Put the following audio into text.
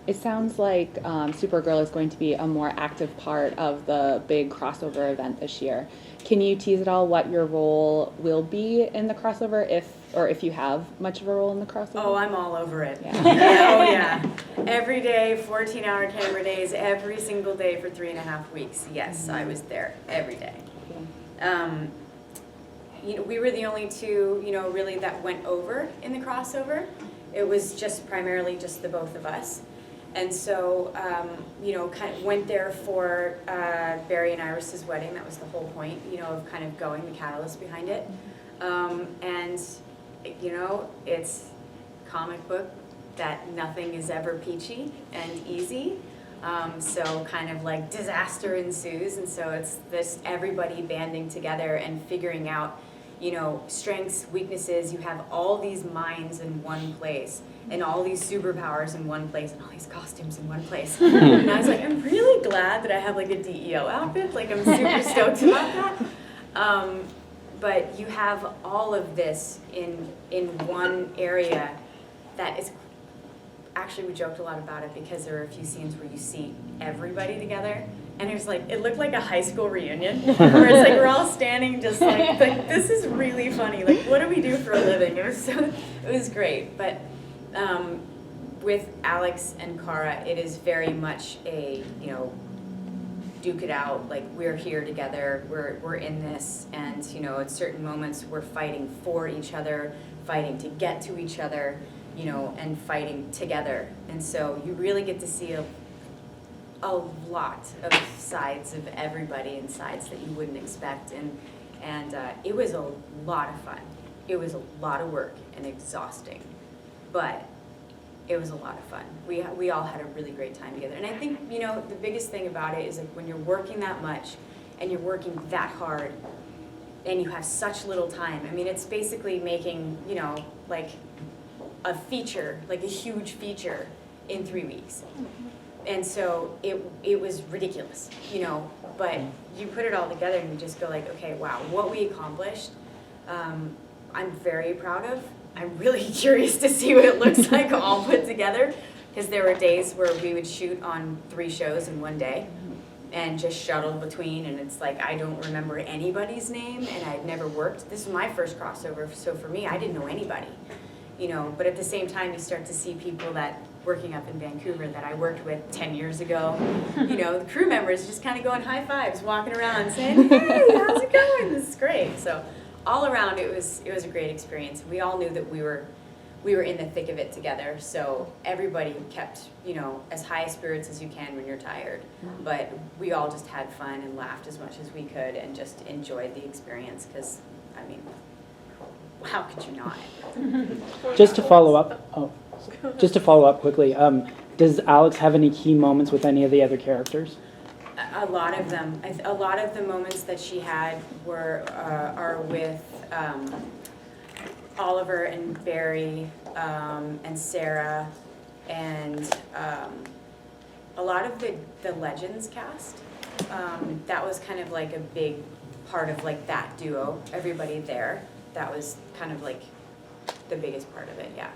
It sounds like Supergirl is going to be a more active part of the big crossover event this year. Can you tease at all what your role will be in the crossover, if you have much of a role in the crossover? Oh, I'm all over it. Yeah. Yeah, oh yeah. Every day, 14-hour camera days, every single day for 3.5 weeks. Yes, I was there every day. We were the only two, really that went over in the crossover. It was just primarily just the both of us. And so, kind of went there for Barry and Iris's wedding. That was the whole point, of kind of going, the catalyst behind it. And, it's comic book that nothing is ever peachy and easy. So kind of like disaster ensues. And so it's this everybody banding together and figuring out, strengths, weaknesses. You have all these minds in one place and all these superpowers in one place and all these costumes in one place. And I was like, I'm really glad that I have like a DEO outfit. Like I'm super stoked about that. But you have all of this in one area that is, actually we joked a lot about it because there are a few scenes where you see everybody together. And it looked like a high school reunion, where it's like we're all standing just like this is really funny. Like, what do we do for a living? It was great. But with Alex and Kara, it is very much a, duke it out. Like, we're here together, we're in this, and at certain moments we're fighting for each other, fighting to get to each other, and fighting together. And so you really get to see a lot of sides of everybody and sides that you wouldn't expect, and it was a lot of fun. It was a lot of work and exhausting, but it was a lot of fun. We all had a really great time together, and I think the biggest thing about it is like when you're working that much and you're working that hard and you have such little time. I mean, it's basically making like a feature, like a huge feature in 3 weeks. And so it was ridiculous, but you put it all together and you just go like, okay, wow, what we accomplished, I'm very proud of. I'm really curious to see what it looks like all put together, because there were days where we would shoot on 3 shows in one day and just shuttle between, and it's like I don't remember anybody's name, and I'd never worked. This was my first crossover, so for me, I didn't know anybody, but at the same time, you start to see people that working up in Vancouver that I worked with 10 years ago, the crew members just kind of going high fives, walking around saying, hey, how's it going? This is great. So all around, it was a great experience. We all knew that we were in the thick of it together. So everybody kept, as high spirits as you can when you're tired. But we all just had fun and laughed as much as we could and just enjoyed the experience because, I mean, how could you not? Just to follow up quickly, does Alex have any key moments with any of the other characters? A lot of them. A lot of the moments that she had are with Oliver and Barry and Sarah and a lot of the Legends cast. That was kind of like a big part of like that duo. Everybody there. That was kind of like the biggest part of it. Yeah.